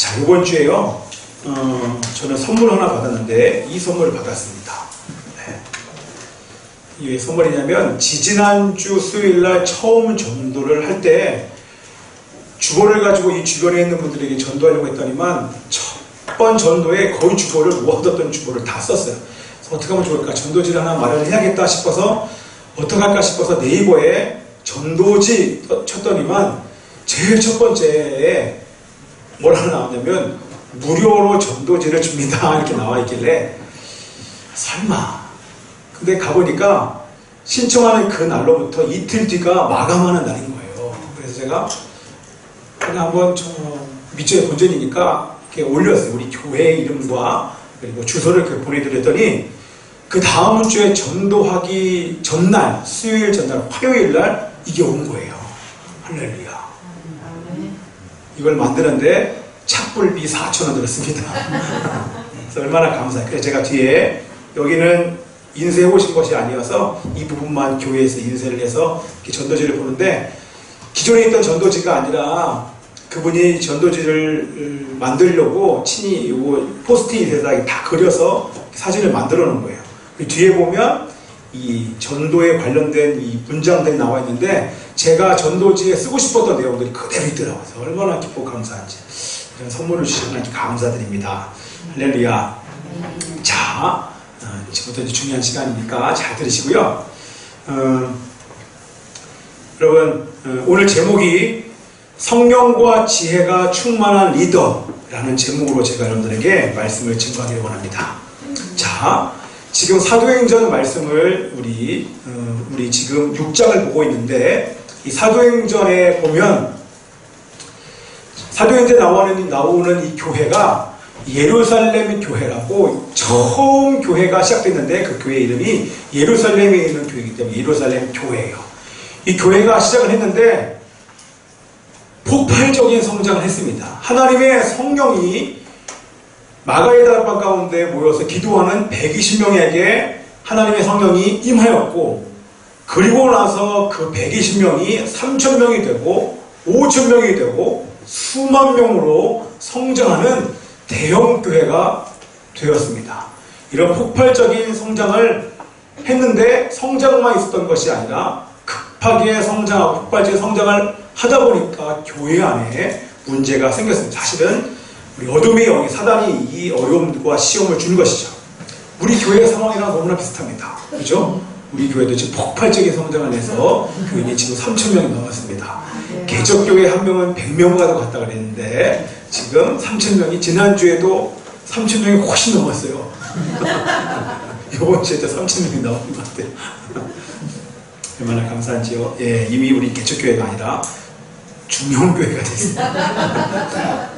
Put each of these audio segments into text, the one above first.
자, 이번 주에요. 저는 선물 하나 받았는데 이 선물을 받았습니다. 네. 이게 왜 선물이냐면 지지난주 수요일날 처음 전도를 할 때 주보를 가지고 이 주변에 있는 분들에게 전도하려고 했더니만 첫 번 전도에 거의 주보를 모아뒀던 주보를 다 썼어요. 그래서 어떻게 하면 좋을까? 전도지를 하나 마련을 해야겠다 싶어서 어떻게 할까 싶어서 네이버에 전도지 쳤더니만 제일 첫 번째에 뭐라고 나왔냐면 무료로 전도지를 줍니다 이렇게 나와 있길래 설마. 근데 가보니까 신청하는 그 날로부터 이틀 뒤가 마감하는 날인 거예요. 그래서 제가 그냥 한번 밑줄에 본전이니까 이렇게 올렸어요. 우리 교회 이름과 그리고 주소를 보내드렸더니 그 다음 주에 전도하기 전날, 수요일 전날, 화요일 날 이게 온 거예요. 할렐루야. 이걸 만드는데 착불비 4,000원 들었습니다. 그래서 얼마나 감사해요. 그래서 제가 뒤에 여기는 인쇄해 오신 것이 아니어서 이 부분만 교회에서 인쇄를 해서 이렇게 전도지를 보는데 기존에 있던 전도지가 아니라 그분이 전도지를 만들려고 친히 요거 포스트잇에다 다 그려서 사진을 만들어 놓은 거예요. 뒤에 보면 이 전도에 관련된 이 문장들이 나와 있는데 제가 전도지에 쓰고 싶었던 내용들이 그대로 있더라고요. 얼마나 기쁘고 감사한지. 이런 선물을 주셔서 하나님께 감사드립니다. 할렐루야. 자, 지금부터 이제 중요한 시간이니까 잘 들으시고요. 여러분, 오늘 제목이 성령과 지혜가 충만한 리더라는 제목으로 제가 여러분들에게 말씀을 증거하기를 원합니다. 자, 지금 사도행전 말씀을 우리 지금 6장을 보고 있는데 이 사도행전에 보면 사도행전에 나오는 이 교회가 예루살렘 교회라고 처음 교회가 시작됐는데 그 교회 이름이 예루살렘에 있는 교회이기 때문에 예루살렘 교회예요. 이 교회가 시작을 했는데 폭발적인 성장을 했습니다. 하나님의 성령이 마가의 다락 가운데 모여서 기도하는 120명에게 하나님의 성령이 임하였고 그리고 나서 그 120명이 3,000명이 되고 5,000명이 되고 수만 명으로 성장하는 대형 교회가 되었습니다. 이런 폭발적인 성장을 했는데 성장만 있었던 것이 아니라 급하게 성장하고 폭발적인 성장을 하다 보니까 교회 안에 문제가 생겼습니다. 사실은 우리 어둠의 영이 사단이 이 어려움과 시험을 준 것이죠. 우리 교회 상황이랑 너무나 비슷합니다. 그렇죠? 우리 교회도 지금 폭발적인 성장을 해서 교인이 지금 3,000명이 넘었습니다. 개척교회 한 명은 100명과도 갔다 그랬는데 지금 3,000명이 지난주에도 3,000명이 훨씬 넘었어요. 이번 주에도 3,000명이 넘은 것 같아요. 얼마나 감사한지요. 예, 이미 우리 개척교회가 아니라 중형교회가 됐습니다.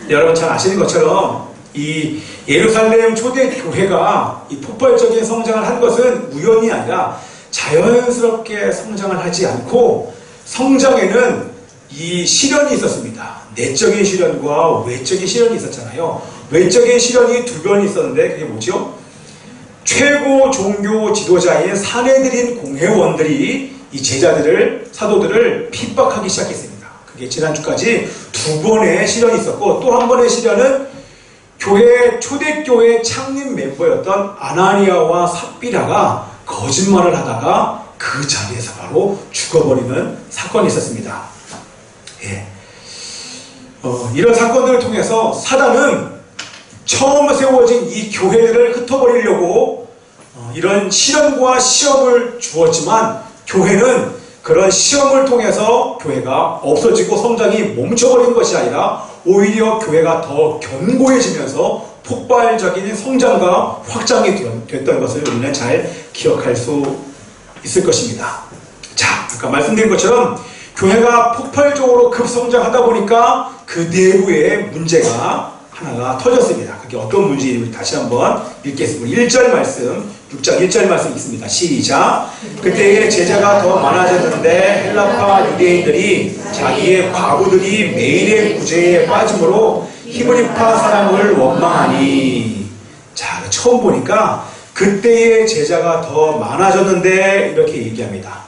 여러분 잘 아시는 것처럼 이 예루살렘 초대교회가 이 폭발적인 성장을 한 것은 우연이 아니라 자연스럽게 성장을 하지 않고 성장에는 이 시련이 있었습니다. 내적인 시련과 외적인 시련이 있었잖아요. 외적인 시련이 두 번 있었는데 그게 뭐죠? 최고 종교 지도자인 사내들인 공회원들이 이 제자들을, 사도들을 핍박하기 시작했습니다. 그게 지난주까지 두 번의 시련이 있었고 또 한 번의 시련은 초대교회 창립 멤버였던 아나니아와 삽비라가 거짓말을 하다가 그 자리에서 바로 죽어버리는 사건이 있었습니다. 예. 이런 사건들을 통해서 사단은 처음 세워진 이 교회들을 흩어버리려고 이런 시련과 시험을 주었지만 교회는 그런 시험을 통해서 교회가 없어지고 성장이 멈춰버린 것이 아니라 오히려 교회가 더 견고해지면서 폭발적인 성장과 확장이 됐던 것을 우리는 잘 기억할 수 있을 것입니다. 자, 아까 말씀드린 것처럼 교회가 폭발적으로 급성장하다 보니까 그 내부에 문제가 하나가 터졌습니다. 그게 어떤 문제인지 다시 한번 읽겠습니다. 1절 말씀, 6장 1절 말씀 있습니다. 시작. 그때에 제자가 더 많아졌는데 헬라파 유대인들이 자기의 과부들이 매일의 구제에 빠짐으로 히브리파 사람을 원망하니. 자, 처음 보니까 그때의 제자가 더 많아졌는데 이렇게 얘기합니다.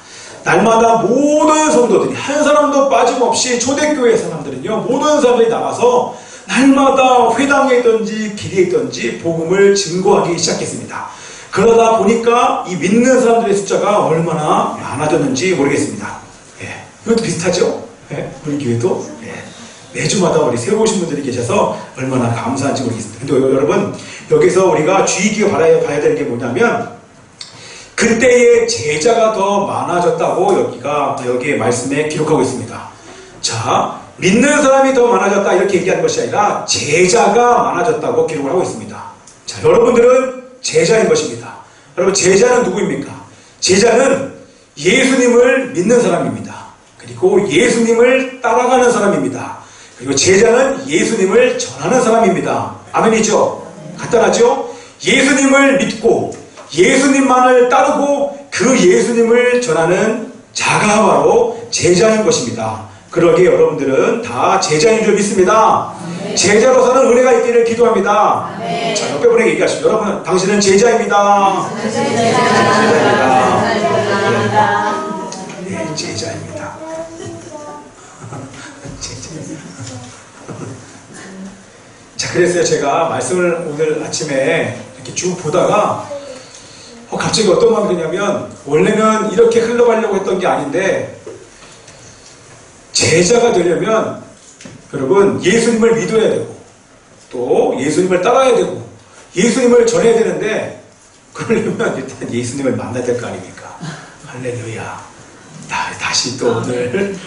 날마다 모든 성도들이 한 사람도 빠짐없이 초대교회 사람들은요, 모든 사람들이 나가서 날마다 회당에 있든지 길에 있든지 복음을 증거하기 시작했습니다. 그러다 보니까 이 믿는 사람들의 숫자가 얼마나 많아졌는지 모르겠습니다. 예, 이것도 비슷하죠? 예, 우리 교회도 예, 매주마다 우리 새로 오신 분들이 계셔서 얼마나 감사한지 모르겠습니다. 근데 여러분, 여기서 우리가 주의 깊게 봐야 되는 게 뭐냐면, 그때의 제자가 더 많아졌다고 여기에 말씀에 기록하고 있습니다. 자, 믿는 사람이 더 많아졌다 이렇게 얘기하는 것이 아니라 제자가 많아졌다고 기록을 하고 있습니다. 자, 여러분들은 제자인 것입니다. 여러분, 제자는 누구입니까? 제자는 예수님을 믿는 사람입니다. 그리고 예수님을 따라가는 사람입니다. 그리고 제자는 예수님을 전하는 사람입니다. 아멘이죠? 간단하죠? 예수님을 믿고 예수님만을 따르고 그 예수님을 전하는 자가 바로 제자인 것입니다. 그러기에 여러분들은 다 제자인 줄 믿습니다. 제자로서는 은혜가 있기를 기도합니다. 자, 옆에 분에게 얘기하시죠. 여러분, 당신은 제자입니다. 제자입니다. 네, 제자입니다. 자, 그래서 제가 말씀을 오늘 아침에 이렇게 쭉 보다가 갑자기 어떤 마음이 드냐면, 원래는 이렇게 흘러가려고 했던 게 아닌데, 제자가 되려면 여러분 예수님을 믿어야 되고 또 예수님을 따라야 되고 예수님을 전해야 되는데, 그러려면 일단 예수님을 만나야 될 거 아닙니까? 할렐루야. 다시 또 오늘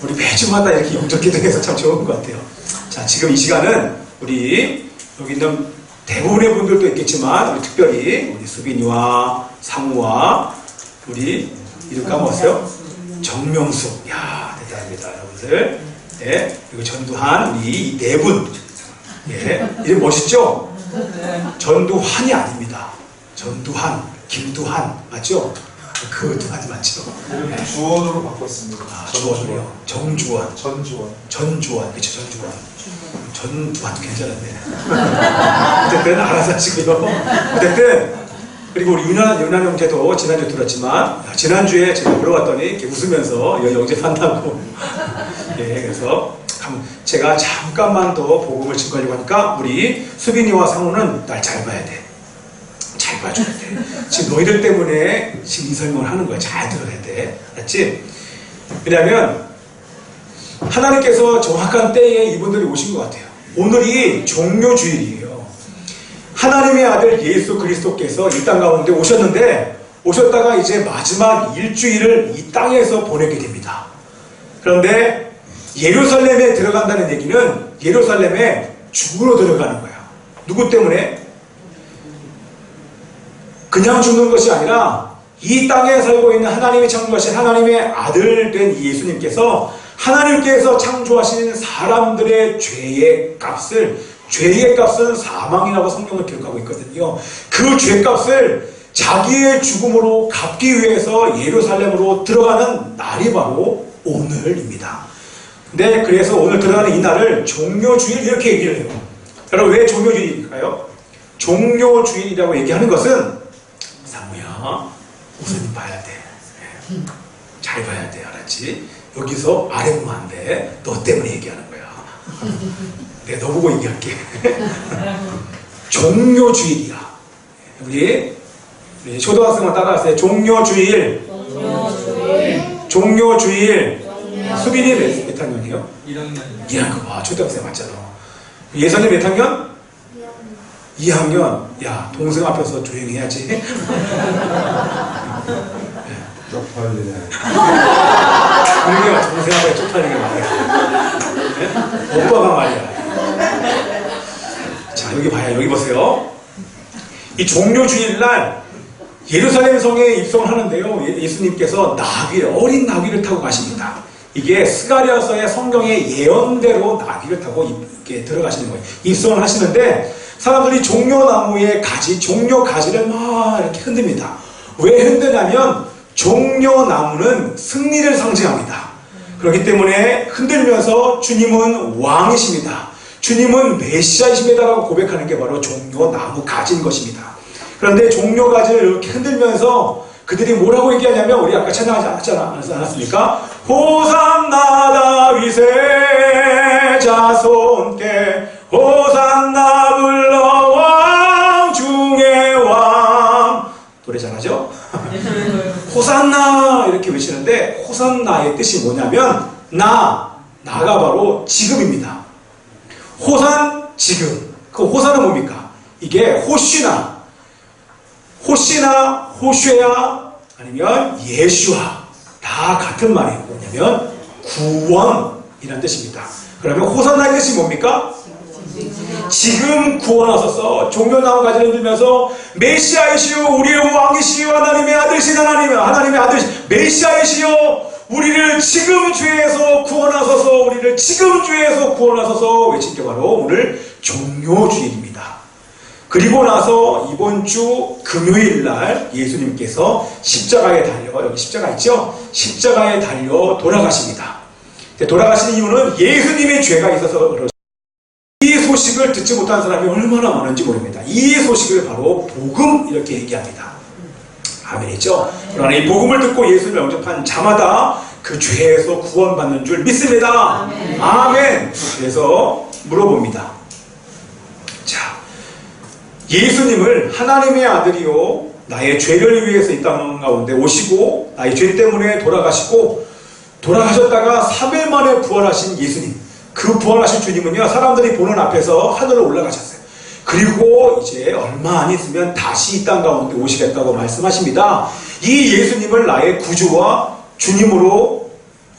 우리 매주마다 이렇게 영적 기도해서 참 좋은 것 같아요. 자, 지금 이 시간은 우리 여기 있는 대부분의 분들도 있겠지만, 우리 특별히 우리 수빈이와 상우와 우리 이름 까먹었어요? 정명수. 야, 대단합니다, 여러분들. 예, 그리고 전두환, 우리 이 네 분. 예, 이름 멋있죠? 전두환이 아닙니다. 전두환, 김두환, 맞죠? 그 두환이 맞죠? 네. 주원으로 바꿨습니다. 아, 주원이요. 정주원. 전주원. 전주원, 그쵸, 전주원. 전두환도 괜찮은데. 어쨌든 알아서 하시고요. 어쨌든, 그리고 우리 윤한 형제도 지난주에 들었지만, 지난주에 제가 물어봤더니 이렇게 웃으면서 영재 산다고. 예, 그래서 제가 잠깐만 더 복음을 증거하려고 하니까, 우리 수빈이와 상우는 날 잘 봐야 돼. 잘 봐줘야 돼. 지금 너희들 때문에 지금 이 설명을 하는 거야. 잘 들어야 돼. 알았지? 왜냐하면 하나님께서 정확한 때에 이분들이 오신 것 같아요. 오늘이 종료주일이에요. 하나님의 아들 예수 그리스도께서 이 땅 가운데 오셨다가 이제 마지막 일주일을 이 땅에서 보내게 됩니다. 그런데 예루살렘에 들어간다는 얘기는 예루살렘에 죽으러 들어가는 거야. 누구 때문에? 그냥 죽는 것이 아니라 이 땅에 살고 있는 하나님이 창조하신 하나님의 아들 된 예수님께서 하나님께서 창조하신 사람들의 죄의 값은 사망이라고 성경을 기록하고 있거든요. 그 죄값을 자기의 죽음으로 갚기 위해서 예루살렘으로 들어가는 날이 바로 오늘입니다. 네, 그래서 오늘 들어가는 이 날을 종료주일 이렇게 얘기를 해요. 여러분, 왜 종료주일일까요? 종료주일이라고 얘기하는 것은, 상우야, 우선 봐야 돼. 잘 봐야 돼, 알았지? 여기서 아래 보면 안 돼. 너 때문에 얘기하는 거야. 내가 너 보고 얘기할게. 종료주일이야. 우리 초등학생만 따라하세요. 종료주일. 수빈이 몇 학년이에요? 1학년. 2학년. 와, 초등학생 맞잖아. 예선이 몇 학년? 2학년. 야, 동생 앞에서 조용히 해야지. 쪽팔리네. 우리가 동생 앞에 쪽팔리게 말이야. 네? 오빠가 말이야. 자, 여기 봐요. 여기 보세요. 이 종료주일날 예루살렘 성에 입성하는데요. 예수님께서 어린 나귀를 타고 가십니다. 이게 스가랴서의 성경의 예언대로 나귀를 타고 이렇게 들어가시는 거예요. 입성을 하시는데 사람들이 종려나무의 종려 가지를 막 이렇게 흔듭니다. 왜 흔드냐면 종려나무는 승리를 상징합니다. 그렇기 때문에 흔들면서 주님은 왕이십니다. 주님은 메시아이십니다라고 고백하는 게 바로 종려나무 가지인 것입니다. 그런데 종려가지를 이렇게 흔들면서 그들이 뭐라고 얘기하냐면 우리 아까 찬양하지 않았습니까? 호산나 다윗의 자손께 호산나 불러 왕 중의 왕. 노래 잘하죠? 호산나 이렇게 외치는데 호산나의 뜻이 뭐냐면 나가 바로 지금입니다. 호산 지금. 그 호산은 뭡니까? 이게 호시나 호쉐야 아니면 예슈아 다 같은 말이에요. 뭐냐면 구원이라는 뜻입니다. 그러면 호산나의 뜻이 뭡니까? 지금 구원하소서. 종려나무 가지를 들면서 메시아이시여 우리의 왕이시여 하나님의 아들이시여 하나님의 아들 메시아이시여 우리를 지금 죄에서 구원하소서. 우리를 지금 죄에서 구원하소서 외친 게 바로 오늘 종료주일입니다. 그리고 나서 이번 주 금요일 날 예수님께서 십자가에 달려, 여기 십자가 있죠? 십자가에 달려 돌아가십니다. 돌아가신 이유는 예수님의 죄가 있어서 그렇습니다. 이 소식을 듣지 못한 사람이 얼마나 많은지 모릅니다. 이 소식을 바로 복음 이렇게 얘기합니다. 아멘이죠? 그러나 이 복음을 듣고 예수를 영접한 자마다 그 죄에서 구원받는 줄 믿습니다. 아멘. 그래서 물어봅니다. 자, 예수님을 하나님의 아들이요 나의 죄를 위해서 이 땅 가운데 오시고 나의 죄 때문에 돌아가셨다가 3일 만에 부활하신 예수님, 그 부활하신 주님은요 사람들이 보는 앞에서 하늘로 올라가셨어요. 그리고 이제 얼마 안 있으면 다시 이 땅 가운데 오시겠다고 말씀하십니다. 이 예수님을 나의 구주와 주님으로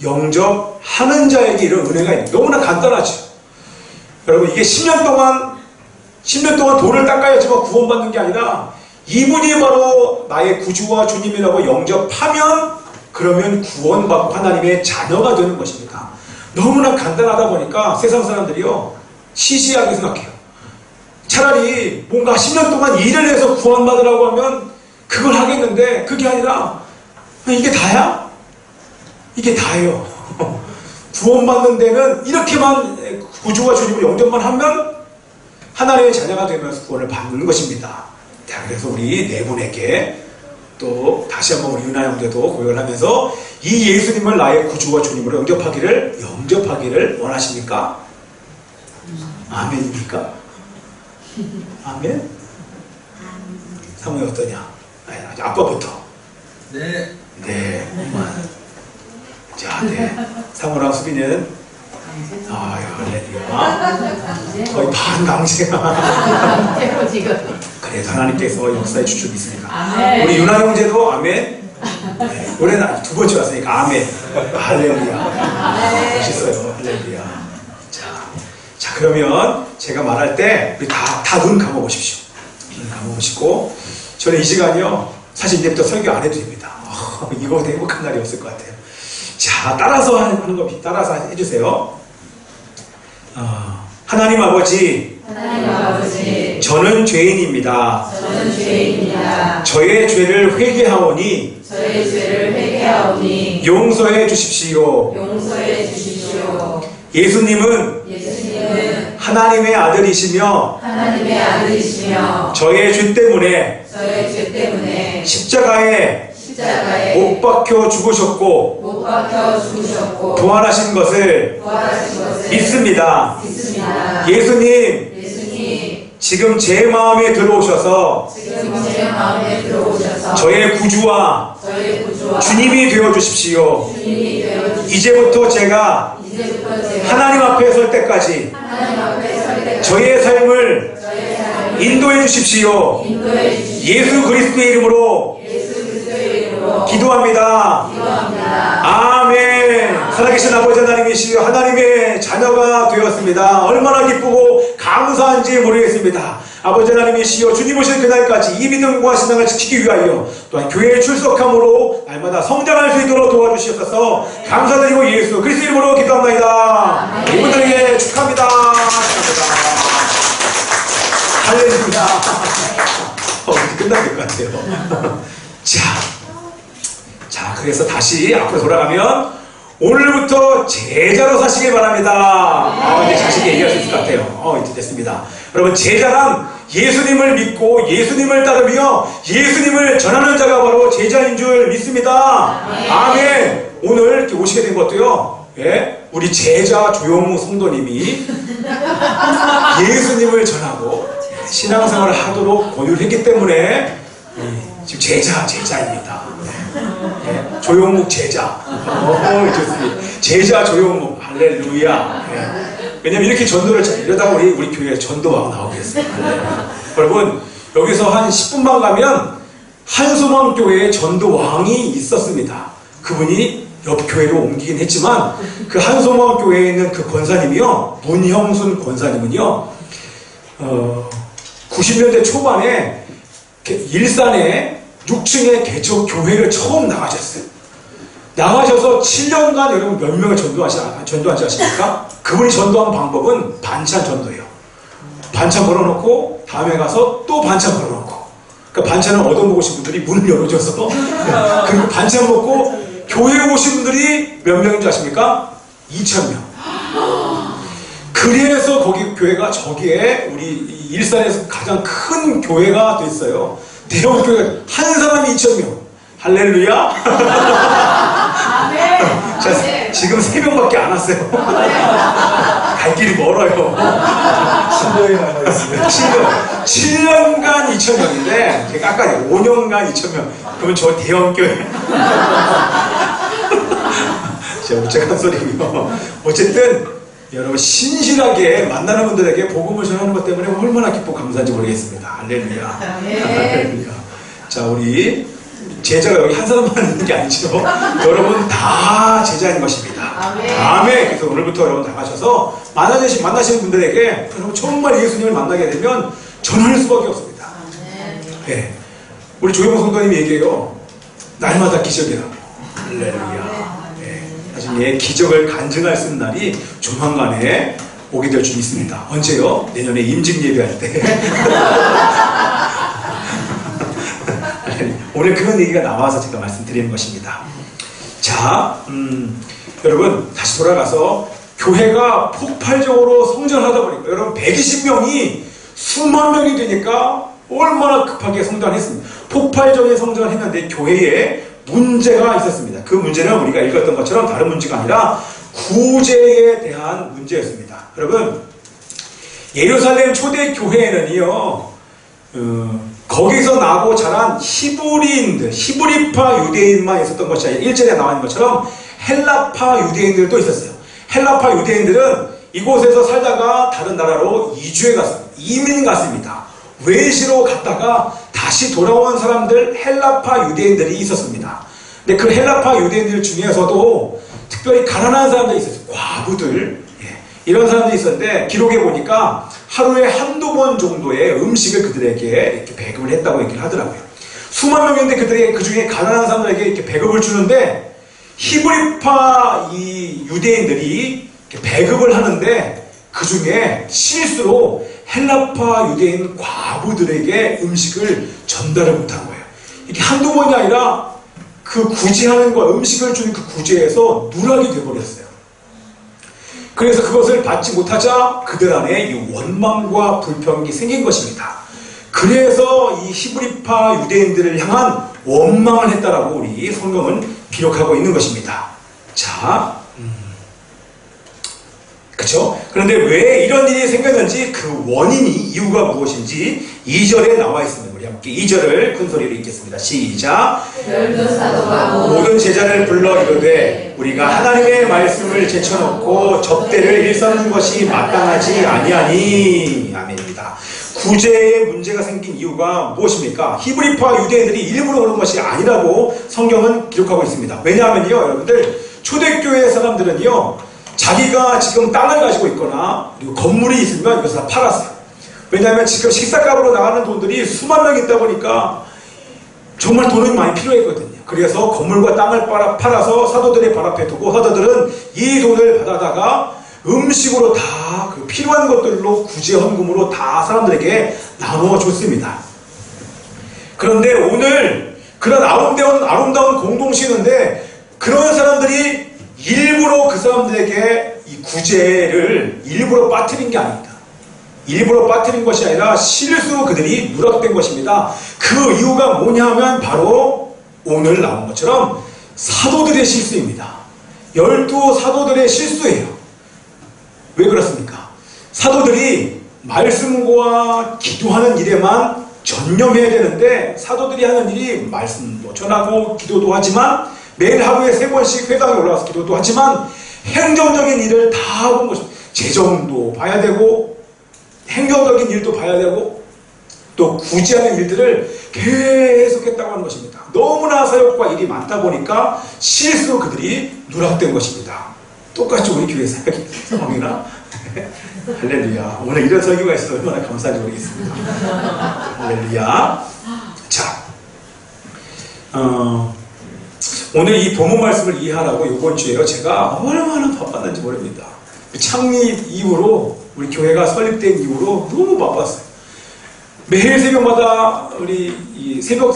영접하는 자에게 이런 은혜가 있는, 너무나 간단하죠. 여러분, 이게 10년 동안 돈을 닦아야지만 구원받는 게 아니라 이분이 바로 나의 구주와 주님이라고 영접하면 그러면 구원받고 하나님의 자녀가 되는 것입니다. 너무나 간단하다 보니까 세상 사람들이요 시시하게 생각해요. 차라리 뭔가 10년 동안 일을 해서 구원받으라고 하면 그걸 하겠는데 그게 아니라 이게 다야? 이게 다예요. 구원받는 데는 이렇게만 구주와 주님을 영접만 하면 하나님의 자녀가 되면서 구원을 받는 것입니다. 자, 그래서 우리 네 분에게 또 다시 한번 우리 윤아 형제도 고연하면서 이 예수님을 나의 구주와 주님으로 영접하기를 원하십니까? 아멘입니까? 아멘? 사모님 어떠냐? 아빠부터. 네. 네. 자, 네. 사모랑 수빈이는 할렐루야. 거의 반강제야. 그래도 하나님께서 역사의 주축이 있으니까. 아멘. 우리 윤아 형제도 아멘. 네, 올해는 두 번째 왔으니까 아멘. 할렐루야. 멋있어요. 할렐루야. 자, 그러면 제가 말할 때 우리 다 눈 감아보십시오. 눈 감아보시고 저는 이 시간이요 사실 이제부터 설교 안 해도 됩니다. 이거 행복한 날이 없을 것 같아요. 자, 따라서 하는 겁니다. 따라서 해주세요. 하나님 아버지, 저는 죄인입니다. 저의 죄를 회개하오니 용서해 주십시오. 예수님은 하나님의 아들이시며 저의 죄 때문에 십자가에 못 박혀 죽으셨고 부활하신 것을 믿습니다. 예수님, 지금 제 마음에 들어오셔서 저의 구주와 주님이 되어 주십시오. 이제부터 제가 하나님 앞에 설 때까지 저의 삶을 인도해 주십시오. 예수 그리스도의 이름으로 기도합니다. 아멘. 살아계신 아버지 하나님이시여 하나님의 자녀가 되었습니다. 얼마나 기쁘고 감사한지 모르겠습니다. 아버지 하나님이시여 주님 오실 그날까지 이 믿음과 신앙을 지키기 위하여 또한 교회에 출석함으로 날마다 성장할 수 있도록 도와주시옵소서. 감사드리고 예수 그리스도 이름으로 기도합니다. 이분들에게 축하합니다. 할렐루야. 이제 끝날 것 같아요. 자, 그래서 다시 앞으로 돌아가면 오늘부터 제자로 사시길 바랍니다. 이제 자식이 얘기할 수 있을 것 같아요. 이제 됐습니다. 여러분, 제자란 예수님을 믿고 예수님을 따르며 예수님을 전하는 자가 바로 제자인 줄 믿습니다. 아멘. 오늘 이렇게 오시게 된 것도요, 예? 우리 제자 조용무 성도님이 예수님을 전하고 신앙생활을 하도록 권유를 했기 때문에 지금 제자입니다. 예? 조용묵 제자. 좋습니다. 제자 조용묵. 할렐루야. 예. 왜냐면 이렇게 전도를 이러다가 우리 교회에 전도가 나오겠습니다. 여러분, 여기서 한 10분만 가면 한소망 교회에 전도왕이 있었습니다. 그분이 옆 교회로 옮기긴 했지만 그 한소망 교회에 있는 그 권사님이요, 문형순 권사님은요, 90년대 초반에 일산에 6층의 개척 교회를 처음 나가셨어요. 나가셔서 7년간 여러분 몇 명을 전도하지 아십니까? 그분이 전도한 방법은 반찬 전도예요. 반찬 걸어놓고 다음에 가서 또 반찬 걸어놓고, 그러니까 반찬을 얻어먹으신 분들이 문을 열어줘서 그리고 반찬 먹고 교회에 오신 분들이 몇 명인 줄 아십니까? 2,000명. 그래서 거기 교회가 저기에 우리 일산에서 가장 큰 교회가 됐어요. 대형 교회가 한 사람이 2,000명. 할렐루야. 자, 지금 3명밖에 안 왔어요. 갈 길이 멀어요. 7년이 남아있습니다. 7년간 2,000명인데 제가 아까 5년간 2,000명. 그러면 저 대형 교회. 제가 우째간 소리고요. 어쨌든 여러분 신실하게 만나는 분들에게 복음을 전하는 것 때문에 얼마나 기쁘고 감사한지 모르겠습니다. 할렐루야. 할렐루야. 자, 우리 제자가 여기 한 사람만 있는 게 아니죠. 여러분 다 제자인 것입니다. 아멘. 그래서 오늘부터 여러분 나가셔서 만나시는 분들에게 여러분 정말 예수님을 만나게 되면 전할 수밖에 없습니다. 네. 우리 조영호 성도님이 얘기해요. 날마다 기적이라고. 할렐루야. 네. 나중에 기적을 간증할 수 있는 날이 조만간에 오게 될 줄 믿습니다. 언제요? 내년에 임직 예배할 때. 오늘 그런 얘기가 나와서 제가 말씀드리는 것입니다. 자, 여러분 다시 돌아가서 교회가 폭발적으로 성장하다 보니까 여러분 120명이 수만 명이 되니까 얼마나 급하게 성장했습니다. 폭발적인 성장을 했는데 교회에 문제가 있었습니다. 그 문제는 우리가 읽었던 것처럼 다른 문제가 아니라 구제에 대한 문제였습니다. 여러분, 예루살렘 초대 교회에는요, 거기서 나고 자란 히브리인들, 히브리파 유대인만 있었던 것이 아니라 1절에 나와 있는 것처럼 헬라파 유대인들도 있었어요. 헬라파 유대인들은 이곳에서 살다가 다른 나라로 이주해 갔습니다. 이민 갔습니다. 외시로 갔다가 다시 돌아온 사람들, 헬라파 유대인들이 있었습니다. 근데 그 헬라파 유대인들 중에서도 특별히 가난한 사람들이 있었어요. 과부들. 이런 사람들이 있었는데 기록에 보니까 하루에 한두 번 정도의 음식을 그들에게 이렇게 배급을 했다고 얘기를 하더라고요. 수만 명인데 그들에게 그 중에 가난한 사람들에게 이렇게 배급을 주는데 히브리파 이 유대인들이 이렇게 배급을 하는데 그 중에 실수로 헬라파 유대인 과부들에게 음식을 전달을 못한 거예요. 이게 한두 번이 아니라 그 구제하는 거, 음식을 주는 그 구제에서 누락이 돼버렸어요. 그래서 그것을 받지 못하자 그들 안에 이 원망과 불평이 생긴 것입니다. 그래서 이 히브리파 유대인들을 향한 원망을 했다라고 우리 성경은 기록하고 있는 것입니다. 자, 그렇죠? 그런데 왜 이런 일이 생겼는지 그 원인이, 이유가 무엇인지 2절에 나와 있습니다. 우리 함께 2절을 큰 소리로 읽겠습니다. 시작. 모든 제자를 불러 이르되 우리가 하나님의 말씀을 제쳐놓고 접대를 일삼는 것이 마땅하지 아니하니. 아멘입니다. 구제에 문제가 생긴 이유가 무엇입니까? 히브리파 유대인들이 일부러 그런 것이 아니라고 성경은 기록하고 있습니다. 왜냐하면요, 여러분들, 초대교회 사람들은요, 자기가 지금 땅을 가지고 있거나 그리고 건물이 있으면 이것을 다 팔았어요. 왜냐하면 지금 식사값으로 나가는 돈들이 수만 명 있다 보니까 정말 돈이 많이 필요했거든요. 그래서 건물과 땅을 팔아서 사도들의 발 앞에 두고 사도들은 이 돈을 받아다가 음식으로 다 그 필요한 것들로 구제 헌금으로 다 사람들에게 나누어 줬습니다. 그런데 오늘 그런 아름다운 공동체인데 그런 사람들이 일부러 그 사람들에게 이 구제를 일부러 빠뜨린 게 아닙니다. 일부러 빠뜨린 것이 아니라 실수 그들이 누락된 것입니다. 그 이유가 뭐냐면 바로 오늘 나온 것처럼 사도들의 실수입니다. 12사도들의 실수예요. 왜 그렇습니까? 사도들이 말씀과 기도하는 일에만 전념해야 되는데 사도들이 하는 일이 말씀도 전하고 기도도 하지만 매일 하루에 3번씩 회당에 올라가서 기도도 하지만 행정적인 일을 다 하고 것입니다. 재정도 봐야 되고 행정적인 일도 봐야 되고 또 구제하는 일들을 계속 했다고 하는 것입니다. 너무나 사역과 일이 많다 보니까 실수로 그들이 누락된 것입니다. 똑같이 우리 교회 사역이 상황이나 할렐루야. 오늘 이런 설교가 있어서 얼마나 감사한지 모르겠습니다. 할렐루야. 자, 오늘 이 본문 말씀을 이해하라고 이번 주에요. 제가 얼마나 바빴는지 모릅니다. 창립 이후로 우리 교회가 설립된 이후로 너무 바빴어요. 매일 새벽마다 우리 이 새벽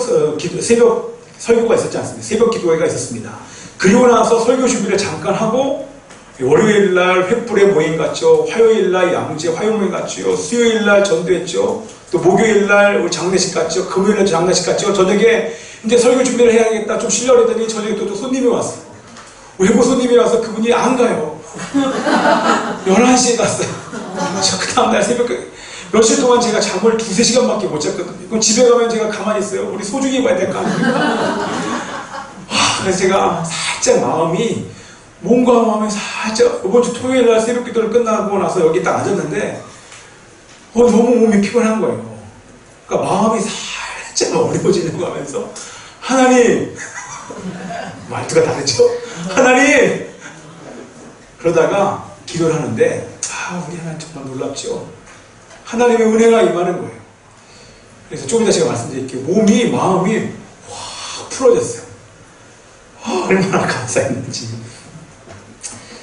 설교가 있었지 않습니까? 새벽 기도회가 있었습니다. 그리고 나서 설교 준비를 잠깐 하고 월요일날 횃불의 모임 갔죠. 화요일날 양재 화요 모임 갔죠. 수요일날 전도했죠. 또 목요일날 우리 장례식 갔죠. 금요일날 장례식 갔죠. 저녁에 이제 설교 준비를 해야겠다. 좀 쉬려고 했더니 저녁에 또 손님이 왔어요. 외부 손님이 와서 그분이 안 가요. 11시에 갔어요. 저 그 다음날 새벽에 며칠 동안 제가 잠을 2~3시간밖에 못 잤거든요. 그럼 집에 가면 제가 가만히 있어요. 우리 소중히 봐야 될 거 아닙니까? 그래서 제가 살짝 마음이 살짝 이번 주 토요일 날 새벽 기도를 끝나고 나서 여기 딱 앉았는데 너무 몸이 피곤한 거예요. 그러니까 마음이 살짝 어려워지는 거 하면서 하나님 말투가 다르죠? 하나님 그러다가 기도를 하는데 우리 하나님 정말 놀랍죠? 하나님의 은혜가 임하는 거예요. 그래서 조금 이따 제가 말씀드릴게요. 마음이 확 풀어졌어요. 얼마나 감사했는지.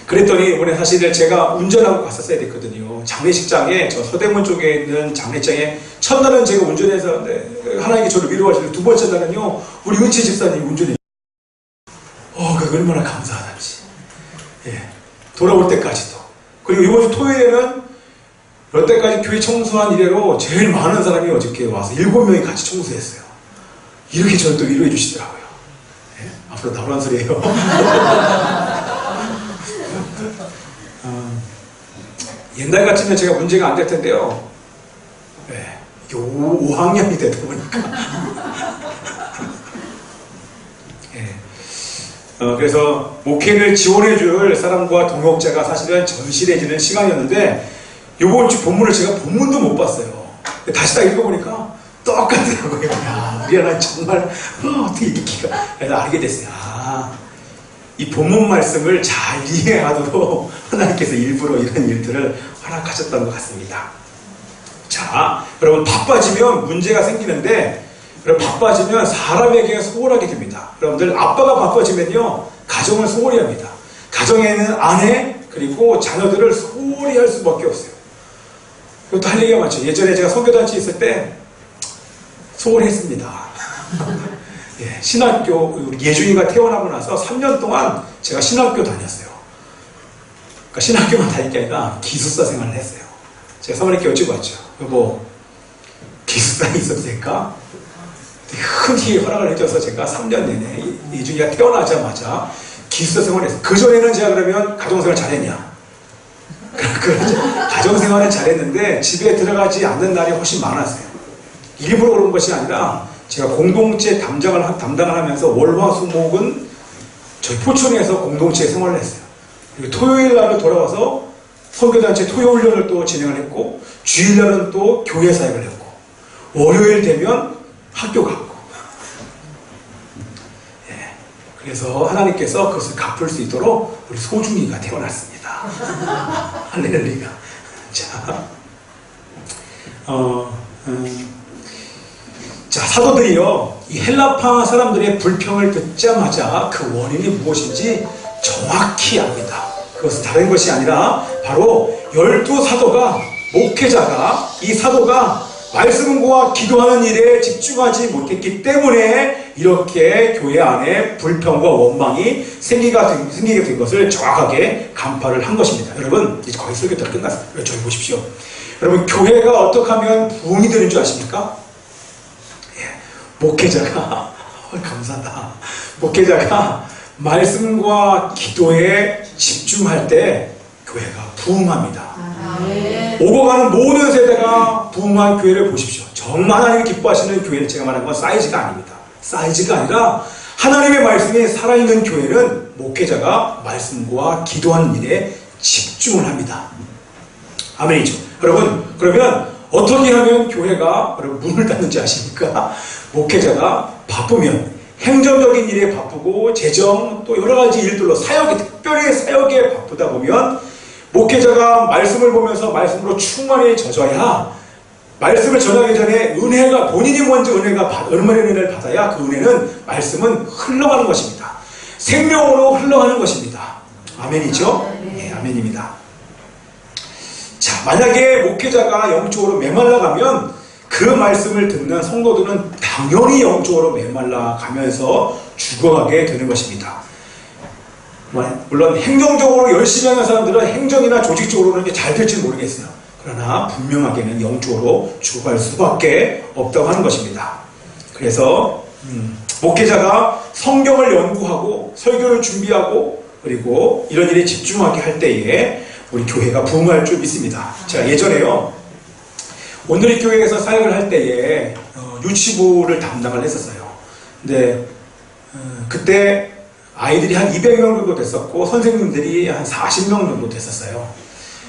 그랬더니 이번에 사실 제가 운전하고 갔었어야 됐거든요. 장례식장에 저 서대문 쪽에 있는 장례장에 첫날은 제가 운전해서 하나님께 저를 위로하시고 두 번째 날은요 우리 은채 집사님이 운전해. 그 얼마나 감사하단지. 예, 돌아올 때까지도. 그리고 이번 주 토요일에는 여태까지 교회 청소한 이래로 제일 많은 사람이 어저께 와서 7명이 같이 청소했어요. 이렇게 저를 또 위로해 주시더라고요. 예? 앞으로 나오란 소리예요. 옛날 같으면 제가 문제가 안 될 텐데요. 네, 5학년이 되다 보니까. 네. 그래서 목회를 지원해줄 사람과 동역자가 사실은 절실해지는 시간이었는데 이번 주 본문을 제가 본문도 못 봤어요. 다시 딱 읽어보니까 똑같더라고요. 야, 우리 하나님 정말 어떻게 이렇게가. 그래서 알게 됐어요. 이 본문 말씀을 잘 이해하도록 하나님께서 일부러 이런 일들을 허락하셨던 것 같습니다. 자, 여러분 바빠지면 문제가 생기는데 여러분 바빠지면 사람에게 소홀하게 됩니다. 여러분들 아빠가 바빠지면요 가정을 소홀히 합니다. 가정에는 아내 그리고 자녀들을 소홀히 할 수밖에 없어요. 이것도 할 얘기가 많죠. 예전에 제가 선교단체 있을 때 소홀히 했습니다. 예, 신학교 예준이가 태어나고 나서 3년 동안 제가 신학교 다녔어요. 그러니까 신학교만 다닐 게 아니라 기숙사 생활을 했어요. 제가 사모님께 여쭤봤죠. 여보, 기숙사에 있어도 될까? 흔히 허락을 해줘서 제가 3년 내내 예준이가 태어나자마자 기숙사 생활을 했어요. 그전에는 제가 그러면 가정생활 잘했냐? 가정생활은 잘했는데 집에 들어가지 않는 날이 훨씬 많았어요. 일부러 그런 것이 아니라 제가 공동체 담당을 하면서 월화수목은 저희 포천에서 공동체 생활을 했어요. 그리고 토요일 날은 돌아와서 선교단체 토요훈련을 또 진행을 했고 주일날은 또 교회 사역을 했고 월요일 되면 학교 갔고 예, 그래서 하나님께서 그것을 갚을 수 있도록 우리 소중이가 태어났습니다. 할렐루야. 자, 자, 사도들이요, 이 헬라파 사람들의 불평을 듣자마자 그 원인이 무엇인지 정확히 압니다. 그것은 다른 것이 아니라 바로 12사도가, 목회자가, 이 사도가 말씀과 기도하는 일에 집중하지 못했기 때문에 이렇게 교회 안에 불평과 원망이 생기게 된 것을 정확하게 간파를 한 것입니다. 여러분, 이제 거의 설교 다 끝났어요. 저기 보십시오. 여러분, 교회가 어떻게 하면 부흥이 되는 줄 아십니까? 예, 목회자가 감사하다. 목회자가 말씀과 기도에 집중할 때 교회가 부흥합니다. 오고 가는 모든 세대가 부흥한 교회를 보십시오. 정말 하나님이 기뻐하시는 교회를 제가 말하는 건 사이즈가 아닙니다. 사이즈가 아니라 하나님의 말씀이 살아있는 교회는 목회자가 말씀과 기도하는 일에 집중을 합니다. 아멘이죠. 여러분, 그러면 어떻게 하면 교회가 문을 닫는지 아십니까? 목회자가 바쁘면 행정적인 일에 바쁘고 재정 또 여러 가지 일들로 사역에, 특별히 사역에 바쁘다 보면 목회자가 말씀을 보면서 말씀으로 충만히 젖어야 말씀을 전하기 전에 은혜가 본인이 먼저 은혜를 받아야 그 은혜는 말씀은 흘러가는 것입니다. 생명으로 흘러가는 것입니다. 아멘이죠? 네, 아멘입니다. 자, 만약에 목회자가 영적으로 메말라가면 그 말씀을 듣는 성도들은 당연히 영적으로 메말라가면서 죽어가게 되는 것입니다. 물론 행정적으로 열심히 하는 사람들은 행정이나 조직적으로는 잘 될지 모르겠어요. 그러나 분명하게는 영적으로 죽어갈 수밖에 없다고 하는 것입니다. 그래서 목회자가 성경을 연구하고 설교를 준비하고 그리고 이런 일에 집중하게 할 때에 우리 교회가 부흥할 줄 믿습니다. 제가 예전에요, 오늘의 교회에서 사역을 할 때에 유치부를 담당을 했었어요. 근데 그때 아이들이 한 200명 정도 됐었고 선생님들이 한 40명 정도 됐었어요.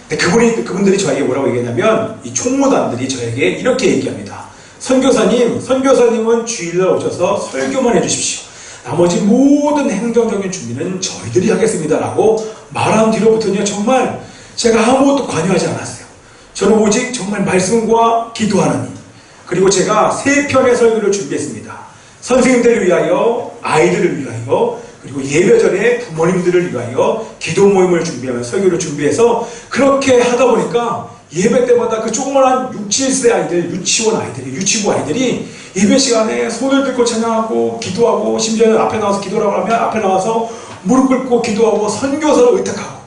근데 그분들이 저에게 뭐라고 얘기했냐면 이 총무단들이 저에게 이렇게 얘기합니다. 선교사님은 주일날 오셔서 설교만 해주십시오. 나머지 모든 행정적인 준비는 저희들이 하겠습니다 라고 말한 뒤로부터는 정말 제가 아무것도 관여하지 않았어요. 저는 오직 정말 말씀과 기도하는 일, 그리고 제가 3편의 설교를 준비했습니다. 선생님들을 위하여, 아이들을 위하여, 그리고 예배 전에 부모님들을 위하여 기도 모임을 준비하며 설교를 준비해서 그렇게 하다 보니까 예배 때마다 그 조그만한 6, 7세 아이들, 유치부 아이들이 예배 시간에 손을 들고 찬양하고 기도하고 심지어 앞에 나와서 기도라고 하면 앞에 나와서 무릎 꿇고 기도하고 선교사를 의탁하고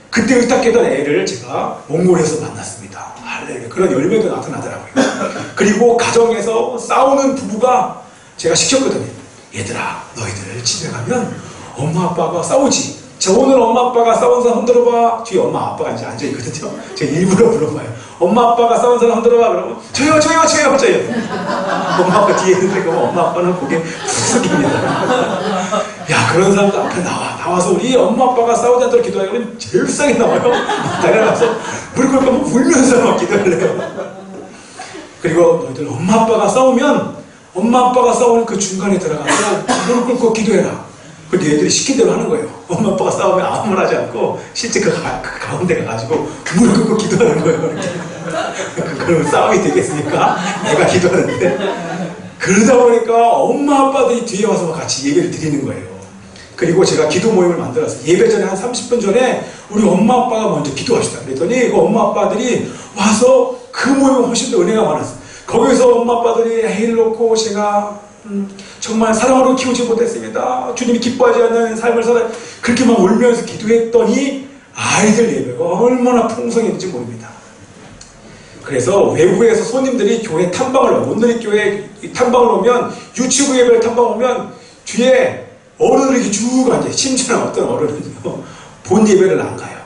그때 의탁했던 애를 제가 몽골에서 만났습니다. 할렐루야. 그런 열매도 나타나더라고요. 그리고 가정에서 싸우는 부부가 제가 시켰거든요. 얘들아, 너희들 집에 가면 엄마 아빠가 싸우지. 자, 오늘 엄마 아빠가 싸운 사람 흔들어봐. 뒤에 엄마 아빠가 이제 앉아있거든요. 제가 일부러 불러봐요. 엄마 아빠가 싸운 사람 흔들어봐. 그러면 저요. 엄마 아빠 뒤에 있는데 그러면 엄마 아빠는 고개 푹 숙입니다. 야, 그런 사람도 앞에 나와서 우리 엄마 아빠가 싸우지 않도록 기도하면 그러면 제일 싸게 나와요. 달려가서 무릎 꿇고 울면서 막 기도를 해요. 그리고 너희들 엄마 아빠가 싸우면 엄마 아빠가 싸우는 그 중간에 들어가서 무릎 꿇고 기도해라. 근데 얘들이 시킨 대로 하는 거예요. 엄마 아빠가 싸우면 아무 말 하지 않고 실제 그 가운데 가가지고 무릎 꿇고 기도하는 거예요. 그러면 싸움이 되겠습니까? 내가 기도하는데. 그러다 보니까 엄마 아빠들이 뒤에 와서 같이 예배를 드리는 거예요. 그리고 제가 기도 모임을 만들어서 예배 전에 한 30분 전에 우리 엄마 아빠가 먼저 기도합시다. 그랬더니 그 엄마 아빠들이 와서 그 모임은 훨씬 더 은혜가 많았어요. 거기서 엄마 아빠들이 애를 놓고 제가 정말 사랑으로 키우지 못했습니다. 주님이 기뻐하지 않는 삶을 살아 그렇게 막 울면서 기도했더니 아이들 예배가 얼마나 풍성했는지 모릅니다. 그래서 외국에서 손님들이 교회 탐방을 오면 오늘의 교회 탐방을 오면 유치부 예배를 탐방 오면 뒤에 어른들이 이렇게 쭉 앉아요. 심지어는 어떤 어른은요 본 예배를 안 가요.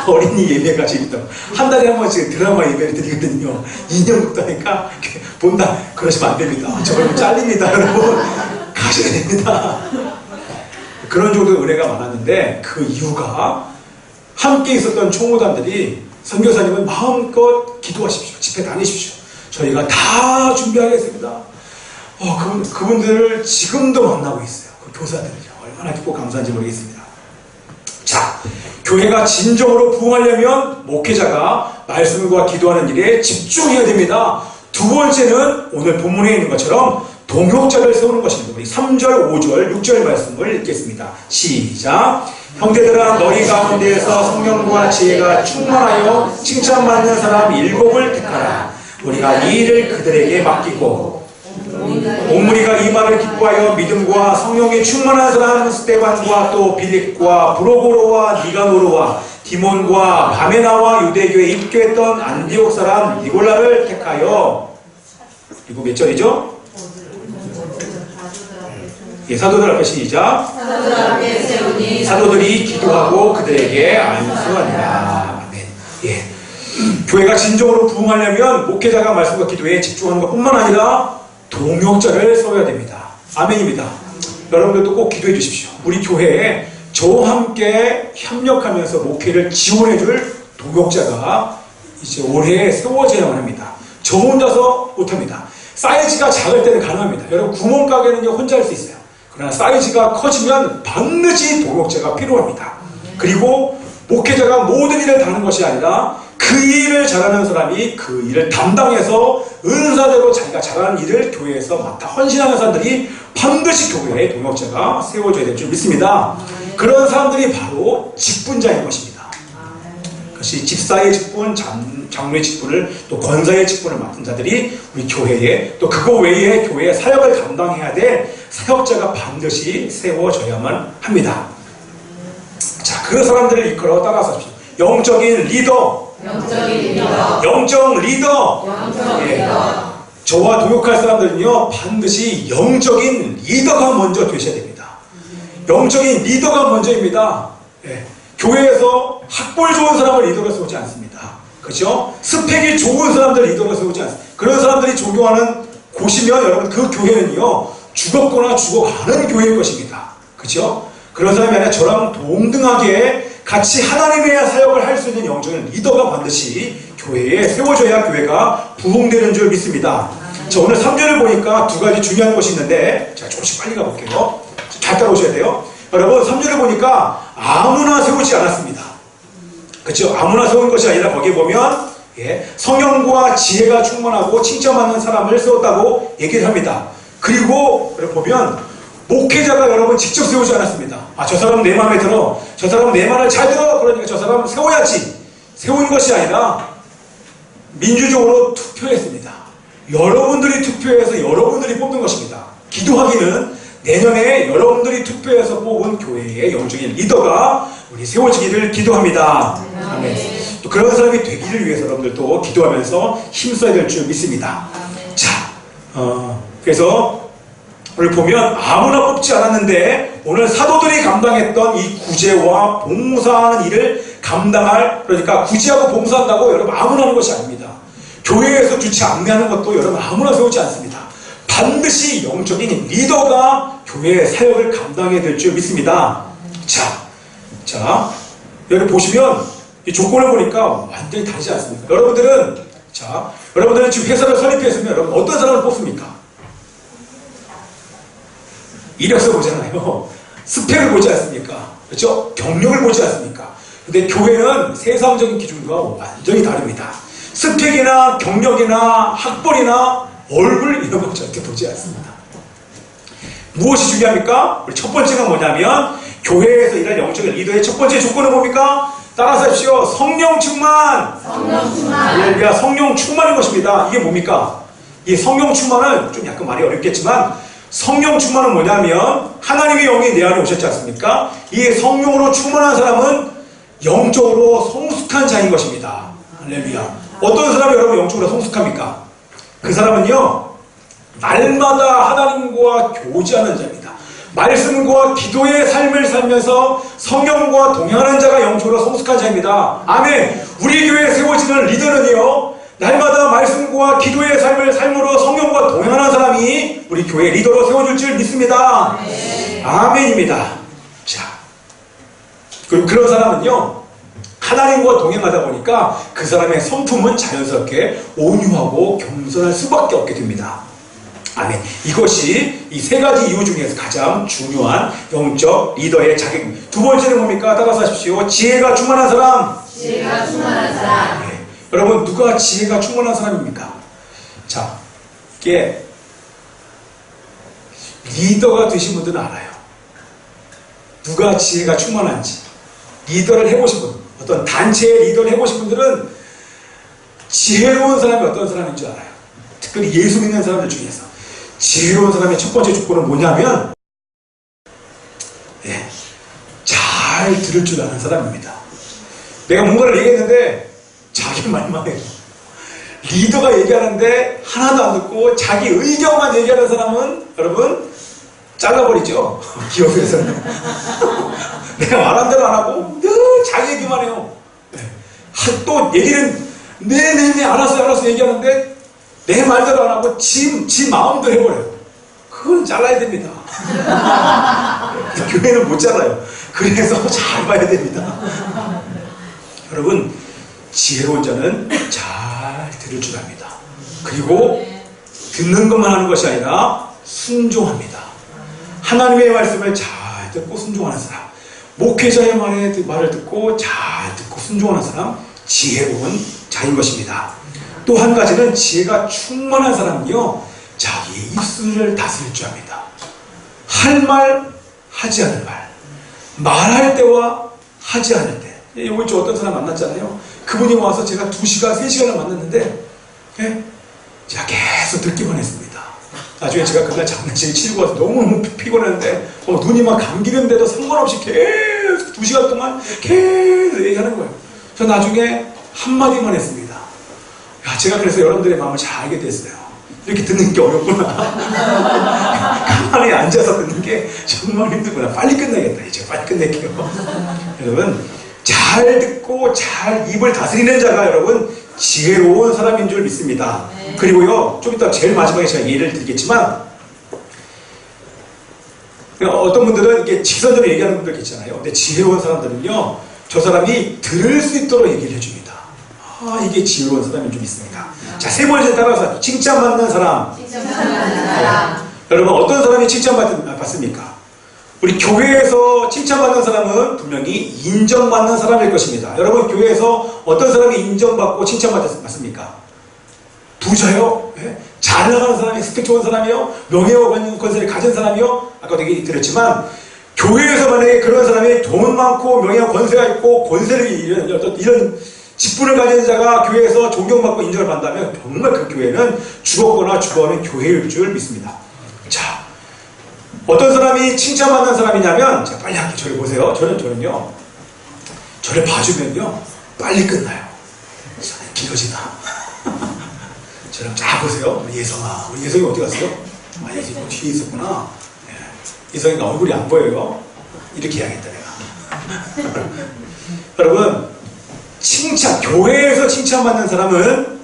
어린이 예배가 재밌다고 한 달에 한 번씩 드라마 예배를 드리거든요. 2년부터 하니까 본다. 그러시면 안 됩니다. 저걸 잘립니다. 여러분 가셔야 됩니다. 그런 정도의 은혜가 많았는데 그 이유가 함께 있었던 총무단들이 선교사님은 마음껏 기도하십시오. 집회 다니십시오. 저희가 다 준비하겠습니다. 그분들을 지금도 만나고 있어요. 그 교사들이요. 얼마나 기쁘고 감사한지 모르겠습니다. 자, 교회가 진정으로 부흥하려면 목회자가 말씀과 기도하는 일에 집중해야 됩니다. 두 번째는 오늘 본문에 있는 것처럼 동역자를 세우는 것입니다. 우리 3절, 5절, 6절 말씀을 읽겠습니다. 시작. 형제들아, 너희 가운데에서 성령과 지혜가 충만하여 칭찬받는 사람 7을 택하라. 우리가 이 일을 그들에게 맡기고 온 무리가 이 말을 기뻐하여 믿음과 성령에 충만한 사람 스데반과 또 빌립과 브로고로와 니가노르와 디몬과 바메나와 유대교에 입교했던 안디옥 사람 니골라를 택하여 이거 몇 절이죠? 예, 사도들 앞에 시작. 사도들 앞에 세우니 사도들이 기도하고 그들에게 안수하니라. 아멘. 예. 교회가 진정으로 부흥하려면 목회자가 말씀과 기도에 집중하는 것뿐만 아니라 동역자를 세워야 됩니다. 아멘입니다. 여러분들도 꼭 기도해 주십시오. 우리 교회에 저와 함께 협력하면서 목회를 지원해줄 동역자가 이제 올해 세워져야만 합니다. 저 혼자서 못합니다. 사이즈가 작을 때는 가능합니다. 여러분 구멍가게는 이제 혼자 할 수 있어요. 그러나 사이즈가 커지면 반드시 동역자가 필요합니다. 그리고 목회자가 모든 일을 다는 것이 아니라 그 일을 잘하는 사람이 그 일을 담당해서 은사대로 자기가 잘하는 일을 교회에서 맡아 헌신하는 사람들이 반드시 교회에 동역자가 세워져야 될 줄 믿습니다. 그런 사람들이 바로 직분자인 것입니다. 그것이 집사의 직분, 장로의 직분을 또 권사의 직분을 맡은 자들이 우리 교회에 또 그거 외에 교회의 사역을 감당해야 될 사역자가 반드시 세워져야만 합니다. 자, 그 사람들을 이끌어 따라서 하십시오. 영적인 리더, 영적 리더. 예. 저와 동역할 사람들은요 반드시 영적인 리더가 먼저 되셔야 됩니다. 영적인 리더가 먼저입니다. 예. 교회에서 학벌 좋은 사람을 리더로 세우지 않습니다. 그렇죠? 스펙이 좋은 사람들 리더로 세우지 않습니다. 그런 사람들이 존경하는 곳이면 여러분 그 교회는요 죽었거나 죽어가는 교회일 것입니다. 그렇죠? 그런 사람이 아니라 저랑 동등하게 같이 하나님의 사역을 할 수 있는 영적인 리더가 반드시 교회에 세워져야 교회가 부흥되는 줄 믿습니다. 자, 오늘 3절을 보니까 두 가지 중요한 것이 있는데 제가 조금씩 빨리 가볼게요. 잘 따라오셔야 돼요. 여러분 3절을 보니까 아무나 세우지 않았습니다. 그렇죠? 아무나 세운 것이 아니라 거기에 보면 성령과 지혜가 충만하고 칭찬받는 사람을 세웠다고 얘기를 합니다. 그리고 보면 목회자가 여러분 직접 세우지 않았습니다. 아, 저 사람 내 마음에 들어. 저 사람 내 말을 잘 들어. 그러니까 저 사람 세워야지. 세운 것이 아니라 민주적으로 투표했습니다. 여러분들이 투표해서 여러분들이 뽑는 것입니다. 기도하기는 내년에 여러분들이 투표해서 뽑은 교회의 영적인 리더가 우리 세워지기를 기도합니다. 아멘. 또 그런 사람이 되기를 위해서 여러분들도 기도하면서 힘써야 될 줄 믿습니다. 자, 그래서 오늘 보면 아무나 뽑지 않았는데 오늘 사도들이 감당했던 이 구제와 봉사하는 일을 감당할, 그러니까 구제하고 봉사한다고 여러분 아무나 하는 것이 아닙니다. 교회에서 주치 안내하는 것도 여러분 아무나 세우지 않습니다. 반드시 영적인 리더가 교회의 사역을 감당해야 될 줄 믿습니다. 자, 여기 보시면 이 조건을 보니까 완전히 다르지 않습니까? 여러분들은 지금 회사를 설립했으면 여러분 어떤 사람을 뽑습니까? 이력서 보잖아요. 스펙을 보지 않습니까? 그렇죠? 경력을 보지 않습니까? 근데 교회는 세상적인 기준과 완전히 다릅니다. 스펙이나 경력이나 학벌이나 얼굴 이런 거 절대 보지 않습니다. 무엇이 중요합니까? 우리 첫 번째가 뭐냐면 교회에서 일할 영적인 리더의 첫 번째 조건은 뭡니까? 따라서 하십시오. 성령 충만. 할렐루야, 성령 충만인 것입니다. 이게 뭡니까? 이 성령 충만은 좀 약간 말이 어렵겠지만 성령 충만은 뭐냐면 하나님의 영이 내 안에 오셨지 않습니까? 이 성령으로 충만한 사람은 영적으로 성숙한 자인 것입니다. 할렐루야. 어떤 사람이 여러분 영적으로 성숙합니까? 그 사람은요 날마다 하나님과 교제하는 자입니다. 말씀과 기도의 삶을 살면서 성령과 동행하는 자가 영적으로 성숙한 자입니다. 아멘. 우리 교회에 세워지는 리더는요 날마다 말씀과 기도의 삶으로 성령과 동행하는 사람이 우리 교회 리더로 세워질 줄 믿습니다. 아멘입니다. 자, 그리고 그런 사람은요 하나님과 동행하다 보니까 그 사람의 성품은 자연스럽게 온유하고 겸손할 수밖에 없게 됩니다. 아멘. 이것이 이 세 가지 이유 중에서 가장 중요한 영적 리더의 자격입니다. 두 번째는 뭡니까? 따라서 하십시오. 지혜가 충만한 사람. 네. 여러분 누가 지혜가 충만한 사람입니까? 자, 이게 리더가 되신 분들은 알아요. 누가 지혜가 충만한지. 리더를 해보신 분, 어떤 단체의 리더를 해보신 분들은 지혜로운 사람이 어떤 사람인 줄 알아요? 특별히 예수 믿는 사람들 중에서 지혜로운 사람의 첫 번째 조건은 뭐냐면 잘 들을 줄 아는 사람입니다. 내가 뭔가를 얘기했는데 자기 말만 해요. 리더가 얘기하는데 하나도 안 듣고 자기 의견만 얘기하는 사람은 여러분 잘라버리죠. 기업에서는. 내가 말한 대로 안 하고 늘 자기 얘기만 해요. 또 얘기는 네네네 알았어 얘기하는데 내 말대로 안 하고 지 마음대로 해버려요. 그건 잘라야 됩니다. 교회는 못 잘라요. 그래서 잘 봐야 됩니다. 여러분 지혜로운 자는 잘 들을 줄 압니다. 그리고 듣는 것만 하는 것이 아니라 순종합니다. 하나님의 말씀을 잘 듣고 순종하는 사람, 목회자의 말을 듣고 잘 듣고 순종하는 사람, 지혜로운 자인 것입니다. 또 한 가지는 지혜가 충만한 사람은요, 자기의 입술을 다스릴 줄 압니다. 할 말, 하지 않을 말, 말할 때와 하지 않을 때. 이번 주 어떤 사람 만났잖아요. 그분이 와서 제가 2시간, 3시간을 만났는데 제가 계속 듣기만 했습니다. 나중에 제가 그날 장례식을 치르고 와서 너무 피곤했는데 눈이 막 감기는데도 상관없이 계속 2시간 동안 계속 얘기하는 거예요. 저 나중에 한마디만 했습니다. 야, 제가 그래서 여러분들의 마음을 잘 알게 됐어요. 이렇게 듣는 게 어렵구나. 가만히 앉아서 듣는 게 정말 힘들구나. 빨리 끝내겠다. 이제 빨리 끝낼게요. 여러분 잘 듣고 잘 입을 다스리는 자가 여러분 지혜로운 사람인 줄 믿습니다. 그리고요 좀 이따 제일 마지막에 제가 예를 드리겠지만 어떤 분들은 이게 직선적으로 얘기하는 분들 있잖아요. 근데 지혜로운 사람들은요 저 사람이 들을 수 있도록 얘기를 해줍니다. 이게 지혜로운 사람인 줄 믿습니다. 자, 세 번째 따라서 칭찬받는 사람. 여러분 어떤 사람이 칭찬받습니까? 우리 교회에서 칭찬받는 사람은 분명히 인정받는 사람일 것입니다. 여러분 교회에서 어떤 사람이 인정받고 칭찬받습니까? 부자요? 잘 나가는 사람이, 스펙 좋은 사람이요? 명예와 권세를 가진 사람이요? 아까도 얘기 드렸지만 교회에서 만약에 그런 사람이 돈 많고 명예와 권세가 있고 권세를 이런 직분을 가진 자가 교회에서 존경받고 인정을 받는다면 정말 그 교회는 죽었거나 죽어가는 교회일 줄 믿습니다. 자, 어떤 사람이 칭찬받는 사람이냐면, 자, 빨리 할게요. 저를 보세요. 저는요, 저를 봐주면요, 빨리 끝나요. 길어지나. 저를 쫙 보세요. 우리 예성아. 우리 예성이 어디 갔어요? 예성이 뒤에 있었구나. 예성이가 얼굴이 안 보여요. 이렇게 해야겠다, 내가. 여러분, 교회에서 칭찬받는 사람은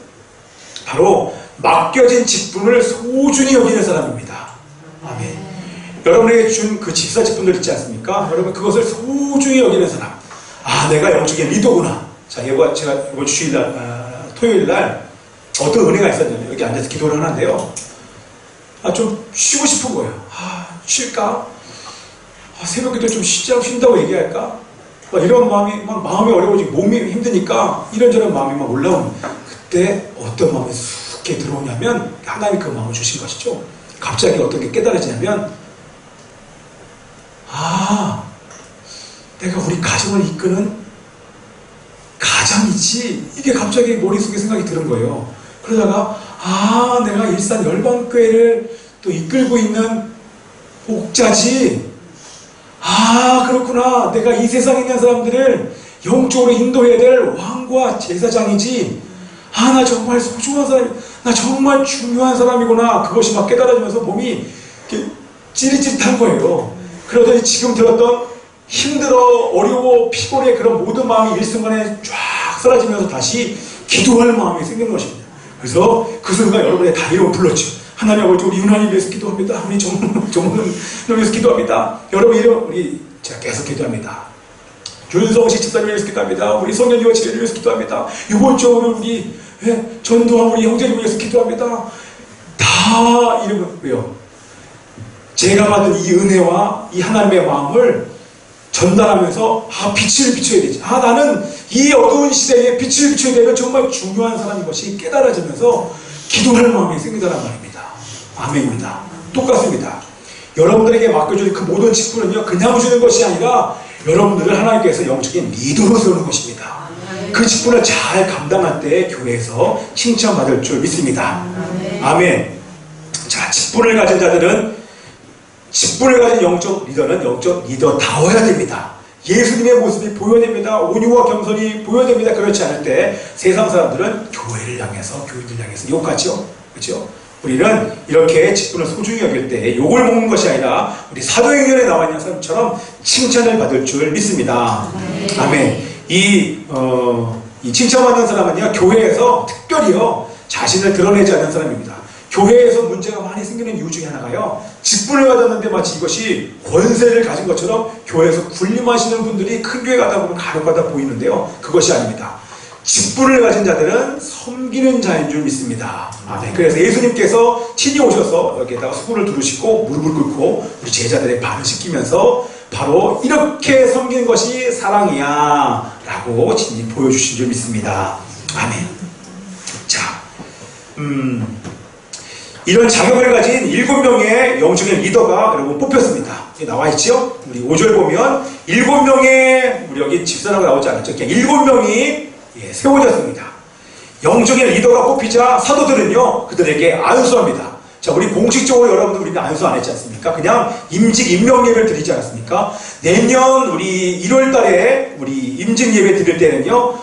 바로 맡겨진 직분을 소중히 여기는 사람입니다. 아멘. 여러분에게 준 그 집사 직분들 있지 않습니까? 여러분 그것을 소중히 여기는 사람. 내가 영적인 리더구나. 자, 제가 이번 토요일날 어떤 은혜가 있었냐면 여기 앉아서 기도를 하는데요. 좀 쉬고 싶은 거예요. 쉴까? 새벽에도 좀 쉰다고 얘기할까? 이런 마음이 어려워지고 몸이 힘드니까 이런저런 마음이 막 올라오는 그때 어떤 마음이 쑥게 들어오냐면 하나님이 그 마음을 주신 것이죠. 갑자기 어떤 게 깨달아지냐면 내가 우리 가정을 이끄는 가장이지 이게 갑자기 머릿속에 생각이 드는 거예요. 그러다가 내가 일산 열방교회를 또 이끌고 있는 목자지. 그렇구나. 내가 이 세상에 있는 사람들을 영적으로 인도해야 될 왕과 제사장이지. 나 정말 소중한 사람이, 나 정말 중요한 사람이구나. 그것이 막 깨달아지면서 몸이 찌릿찌릿한 거예요. 그러더니 지금 들었던 힘들어, 어려워, 피곤해 그런 모든 마음이 일순간에 쫙 사라지면서 다시 기도할 마음이 생긴 것입니다. 그래서 그 순간 여러분의 다 이름을 불렀죠. 하나님 아버지 우리 유난히 위해서 기도합니다. 우리 정문을 위해서 기도합니다. 여러분 이름 제가 계속 기도합니다. 윤성식 집사님 위해서 기도합니다. 우리 성현 유아치를 위해서 기도합니다. 이번 주는 우리 전도한 우리 형제를 위해서 기도합니다. 다 이름을 왜요? 제가 받은 이 은혜와 이 하나님의 마음을 전달하면서 빛을 비춰야 되지. 나는 이 어두운 시대에 빛을 비춰야 되는 정말 중요한 사람인 것이 깨달아지면서 기도할 마음이 생긴다는 말입니다. 아멘입니다. 똑같습니다. 여러분들에게 맡겨준 그 모든 직분은요 그냥 주는 것이 아니라 여러분들을 하나님께서 영적인 리더로 세우는 것입니다. 그 직분을 잘 감당할 때 교회에서 칭찬받을 줄 믿습니다. 아멘. 자, 직분을 가진 자들은, 직분을 가진 영적 리더는 영적 리더다워야 됩니다. 예수님의 모습이 보여야 됩니다. 온유와 겸손이 보여야 됩니다. 그렇지 않을 때 세상 사람들은 교회를 향해서, 교인들 향해서 욕하죠. 그렇죠? 우리는 이렇게 직분을 소중히 여길 때 욕을 먹는 것이 아니라 우리 사도행전에 나와 있는 사람처럼 칭찬을 받을 줄 믿습니다. 아멘. 이 칭찬받는 사람은요, 교회에서 특별히요, 자신을 드러내지 않는 사람입니다. 교회에서 문제가 많이 생기는 이유 중에 하나가요, 직분을 받았는데 마치 이것이 권세를 가진 것처럼 교회에서 군림하시는 분들이 큰 교회 가다 보면 간혹가다 보이는데요, 그것이 아닙니다. 직분을 가진 자들은 섬기는 자인 줄 믿습니다. 아멘. 그래서 예수님께서 친히 오셔서 여기에다가 수건을 두르시고 무릎을 꿇고 우리 제자들의 발을 씻기면서 바로 이렇게 섬기는 것이 사랑이야 라고 친히 보여주신 줄 믿습니다. 아멘. 자, 이런 자격을 가진 7명의 영적인 리더가 여러분 뽑혔습니다. 나와 있죠? 우리 5절 보면 7명의, 우리 여기 집사라고 나오지 않았죠? 그냥 7명이 세워졌습니다. 영적인 리더가 뽑히자 사도들은요, 그들에게 안수합니다. 자, 우리 공식적으로 여러분들 우리는 안수 안 했지 않습니까? 그냥 임직 임명 예배를 드리지 않았습니까? 내년 우리 1월 달에 우리 임직 예배 드릴 때는요,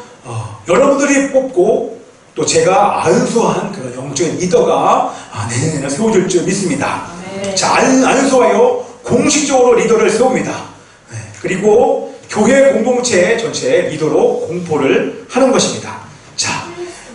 여러분들이 뽑고 또 제가 안수한 그런 영적인 리더가 내년에는 세워질 줄 믿습니다. 자, 안수하여 공식적으로 리더를 세웁니다. 그리고 교회 공동체 전체 리더로 공포를 하는 것입니다. 자,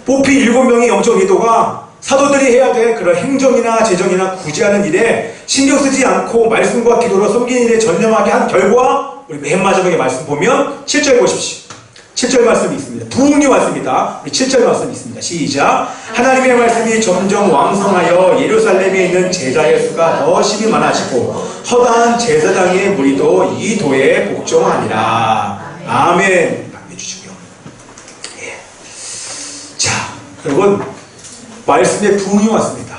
뽑힌 7명의 영적 리더가 사도들이 해야 될 그런 행정이나 재정이나 구제하는 일에 신경 쓰지 않고 말씀과 기도로 섬기는 일에 전념하게 한 결과, 우리 맨 마지막에 말씀 보면 7절 보십시오. 7절 말씀이 있습니다. 부흥이 왔습니다. 우리 7절 말씀이 있습니다. 시작. 하나님의 말씀이 점점 왕성하여 예루살렘에 있는 제자의 수가 더 심히 많아지고 허다한 제사장의 무리도 이 도에 복종하니라. 아멘. 박해 주시고요. 예. 자, 여러분, 말씀의 부흥이 왔습니다.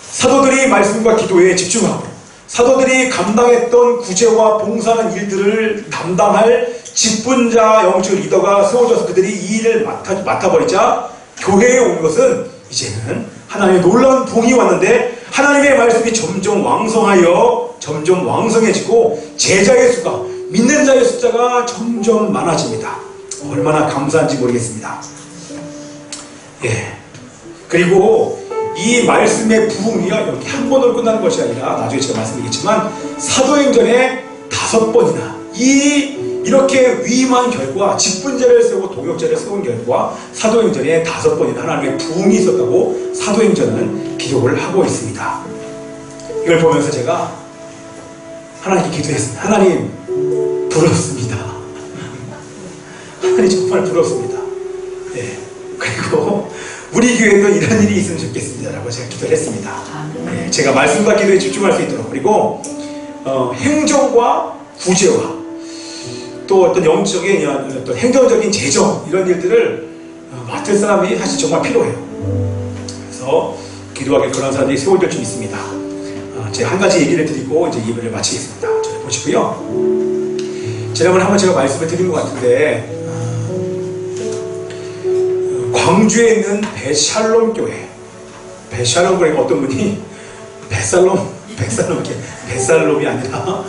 사도들이 말씀과 기도에 집중하고 사도들이 감당했던 구제와 봉사하는 일들을 담당할 직분자 영적 리더가 세워져서 그들이 이 일을 맡아버리자 교회에 온 것은 이제는 하나님의 놀라운 부흥이 왔는데 하나님의 말씀이 점점 왕성하여 점점 왕성해지고 제자의 수가, 믿는 자의 숫자가 점점 많아집니다. 얼마나 감사한지 모르겠습니다. 예. 그리고 이 말씀의 부흥이가 여기 한 번으로 끝나는 것이 아니라 나중에 제가 말씀드리겠지만 사도행전에 5번이나 이렇게 위임한 결과, 직분자를 세우고 동역자를 세운 결과 사도행전에 5번이나 하나님의 부흥이 있었다고 사도행전은 기록을 하고 있습니다. 이걸 보면서 제가 하나님께 기도했습니다. 하나님, 부럽습니다. 하나님 정말 부럽습니다. 네. 그리고 우리 교회도 이런 일이 있으면 좋겠습니다 라고 제가 기도를 했습니다. 네. 제가 말씀과 기도에 집중할 수 있도록, 그리고 행정과 구제와 또 어떤 영적인 어떤 행정적인 재정 이런 일들을 맡을 사람이 사실 정말 필요해요. 그래서 기도하길 그런 사람들이 세워질 줄 있습니다. 제가 한 가지 얘기를 드리고 이제 예배를 마치겠습니다. 저를 보시고요. 지난번에 한번 제가 말씀을 드린 것 같은데 광주에 있는 베샬롬 교회, 베샬롬 교회가 어떤 분이 베살롬이 아니라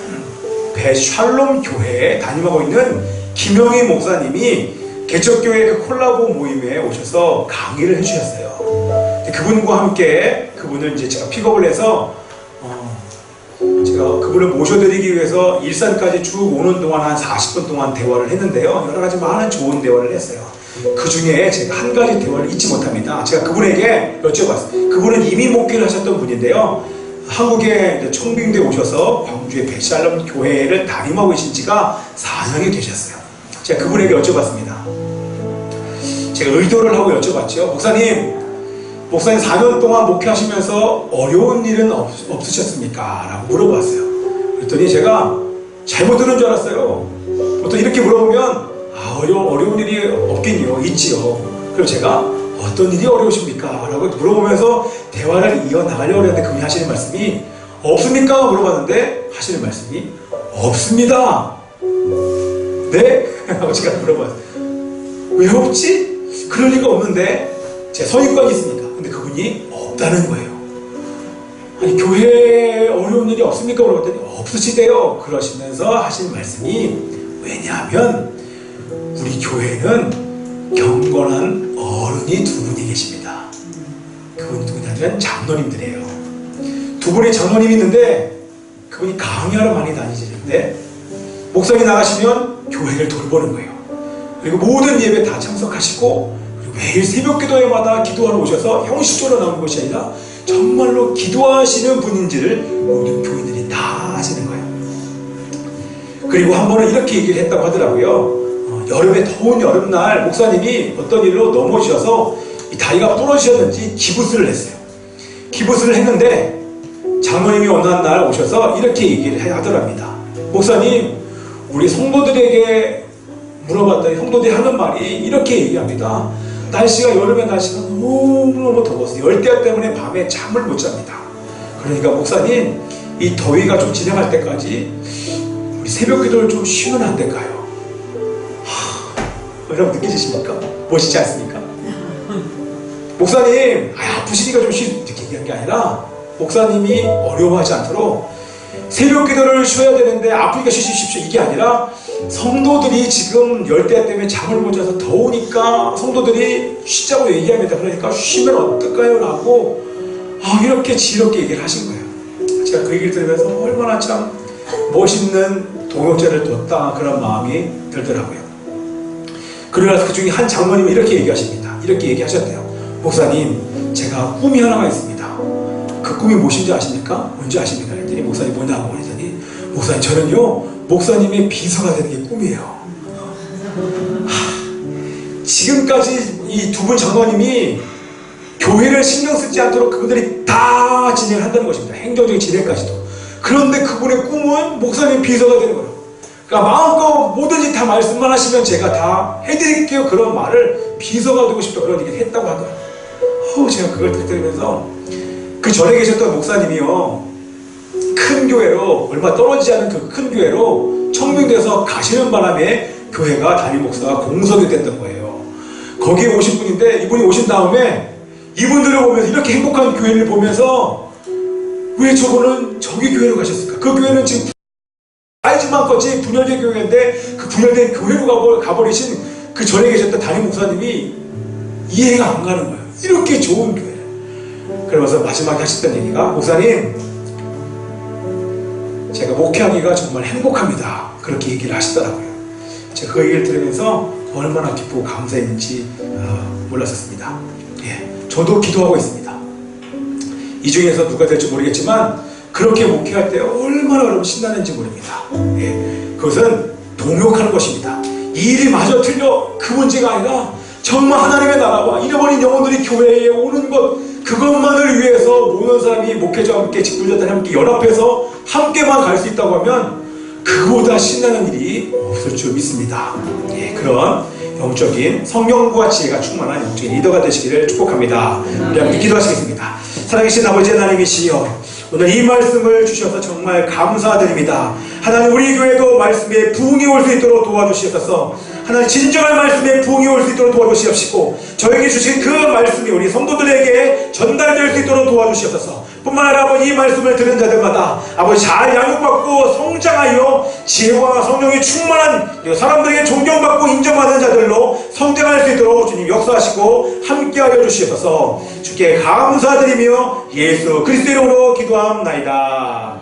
베샬롬 교회에 담임하고 있는 김영희 목사님이 개척교회 그 콜라보 모임에 오셔서 강의를 해주셨어요. 그분과 함께 그분을 이제 제가 픽업을 해서 제가 그분을 모셔드리기 위해서 일산까지 쭉 오는 동안 한 40분 동안 대화를 했는데요. 여러 가지 많은 좋은 대화를 했어요. 그 중에 제가 한 가지 대화를 잊지 못합니다. 제가 그분에게 여쭤봤어요. 그분은 이미 목회를 하셨던 분인데요. 한국에 청빙대에 오셔서 광주의 베샬롬 교회를 담임하고 계신 지가 4년이 되셨어요. 제가 그분에게 여쭤봤습니다. 제가 의도를 하고 여쭤봤죠. 목사님 4년 동안 목회하시면서 어려운 일은 없으셨습니까? 라고 물어봤어요. 그랬더니 제가 잘못 들은 줄 알았어요. 보통 이렇게 물어보면 어려운 일이 없긴요. 있지요. 그럼 제가 어떤 일이 어려우십니까? 라고 물어보면서 대화를 이어나가려고 했는데 그분이 하시는 말씀이 없습니까? 물어봤는데 하시는 말씀이 없습니다. 네? 하고 제가 물어봤어요. 왜 없지? 그럴 리가 없는데 제 선입관이 있으니까. 근데 그분이 없다는 거예요. 아니 교회에 어려운 일이 없습니까? 물어봤더니 없으시대요. 그러시면서 하신 말씀이 왜냐하면 우리 교회는 경건한 어른이 두 분이 계십니다. 그분이 누구냐면 장로님들이에요. 두 분의 장로님이 있는데 그분이 강의하러 많이 다니시는데 목사님 나가시면 교회를 돌보는 거예요. 그리고 모든 예배 다 참석하시고 그리고 매일 새벽 기도회마다 기도하러 오셔서 형식적으로 나오는 것이 아니라 정말로 기도하시는 분인지를 모든 교인들이 다 아시는 거예요. 그리고 한 번은 이렇게 얘기를 했다고 하더라고요. 여름에 더운 여름날 목사님이 어떤 일로 넘어지셔서 이 다리가 부러지셨는지 기부스를 했어요. 기부스를 했는데 장로님이 어느 날 오셔서 이렇게 얘기를 하더랍니다. 목사님, 우리 성도들에게 물어봤더니 성도들이 하는 말이 이렇게 얘기합니다. 여름에 날씨가 너무너무 더워서 열대야 때문에 밤에 잠을 못 잡니다. 그러니까 목사님, 이 더위가 좀 진행할 때까지 우리 새벽 기도를 좀 쉬면 안 될까요? 여러분 느끼십니까? 멋있지 않습니까? 목사님, 아프시니까 좀 이렇게 얘기한 게 아니라 목사님이 어려워하지 않도록 새벽 기도를 쉬어야 되는데 아프니까 쉬십시오 이게 아니라 성도들이 지금 열대 때문에 잠을 못 자서 더우니까 성도들이 쉬자고 얘기합니다. 그러니까 쉬면 어떨까요? 라고 이렇게 지혜롭게 얘기를 하신 거예요. 제가 그 얘기를 들으면서 얼마나 참 멋있는 동역자를 뒀다 그런 마음이 들더라고요. 그러나 그 중에 한 장로님이 이렇게 얘기하십니다. 이렇게 얘기하셨대요. 목사님, 제가 꿈이 하나가 있습니다. 그 꿈이 무엇인지 아십니까? 뭔지 아십니까? 그랬더니 목사님 뭐냐고 그랬더니 목사님, 저는요 목사님의 비서가 되는 게 꿈이에요. 지금까지 이 두 분 장로님이 교회를 신경 쓰지 않도록 그분들이 다 진행을 한다는 것입니다. 행정적인 진행까지도. 그런데 그분의 꿈은 목사님 비서가 되는 거예요. 그러니까 마음껏 뭐든지 다 말씀만 하시면 제가 다 해드릴게요. 그런 말을 비서가 되고 싶다 그런 얘기를 했다고 하더라고요. 제가 그걸 들으면서 그 전에 계셨던 목사님이요 큰 교회로 얼마 떨어지지 않은 그 큰 교회로 청빙돼서 가시는 바람에 교회가 담임 목사가 공석이 됐던 거예요. 거기에 오신 분인데 이분이 오신 다음에 이분들을 보면서 이렇게 행복한 교회를 보면서 왜 저분은 저기 교회로 가셨을까? 그 교회는 지금 알지만 거지 분열된 교회인데 그 분열된 교회로 가버리신 그 전에 계셨던 담임 목사님이 이해가 안 가는 거예요. 이렇게 좋은 교회를. 그러면서 마지막에 하셨던 얘기가 목사님, 제가 목회하기가 정말 행복합니다. 그렇게 얘기를 하시더라고요. 제가 그 얘기를 들으면서 얼마나 기쁘고 감사했는지 몰랐었습니다. 저도 기도하고 있습니다. 이 중에서 누가 될지 모르겠지만 그렇게 목회할 때 얼마나 여러분 신나는지 모릅니다. 그것은 동역하는 것입니다. 이 일이 마저 틀려 그 문제가 아니라 정말 하나님의 나라와 잃어버린 영혼들이 교회에 오는 것, 그것만을 위해서 모든 사람이 목회자와 함께 직분자들과 함께 연합해서 함께만 갈 수 있다고 하면 그보다 신나는 일이 없을 줄 믿습니다. 그런 영적인 성령과 지혜가 충만한 영적인 리더가 되시기를 축복합니다. 우리 함께 기도하시겠습니다. 살아계신 아버지 하나님이시여, 오늘 이 말씀을 주셔서 정말 감사드립니다. 하나님, 우리 교회도 말씀에 부흥이 올 수 있도록 도와주시옵소서. 하나님, 진정한 말씀에 부흥이 올 수 있도록 도와주시옵시고 저에게 주신 그 말씀이 우리 성도들에게 전달될 수 있도록 도와주시옵소서. 뿐만 아니라 아버지, 이 말씀을 들은 자들마다 아버지 잘 양육받고 성장하여 지혜와 성령이 충만한 사람들에게 존경받고 인정받는 자들로 성장할 수 있도록 주님 역사하시고 함께하여 주시옵소서. 주께 감사드리며 예수 그리스도 이름으로 기도합나이다.